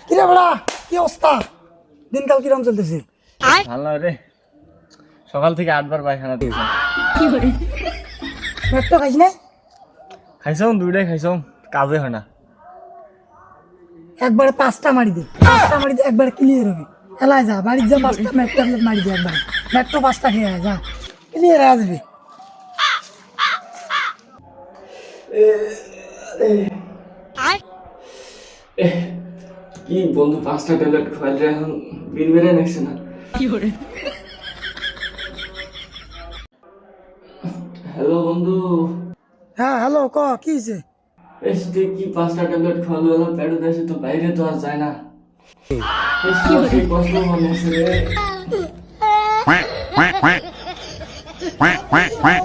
কিরে বড়া, কি অবস্থা? দিনকাল কিরম চলতেছে? ভালো রে, সকাল থেকে 8 বার পায়খানা দিয়েছি। মেট্রো খাইস না? খাইছাম, দুইটাই খাইছাম, কাজে হয় না। একবারে 5টা মারি দে, একবারে ক্লিয়ার হবে। এলাই যা, বাড়ির যা 5টা মেট্রো মারি দে একবারে। মেট্রো 5টা খেয়ে আয়, যা ক্লিয়ার হয়ে আসবে। কি বন্ধু, 5টা ট্যাবলেট খাইলে এখন বিড়বিড়ে নাকছে না। হ্যালো বন্ধু। হ্যাঁ হ্যালো, ক কি হয়েছে? তুই কি 5টা ট্যাবলেট খাওয়ালো হলো পেটে দেশে, তো বাইরে তো আর যায় না। কষ্ট মনে আছে রে। quack quack quack quack quack quack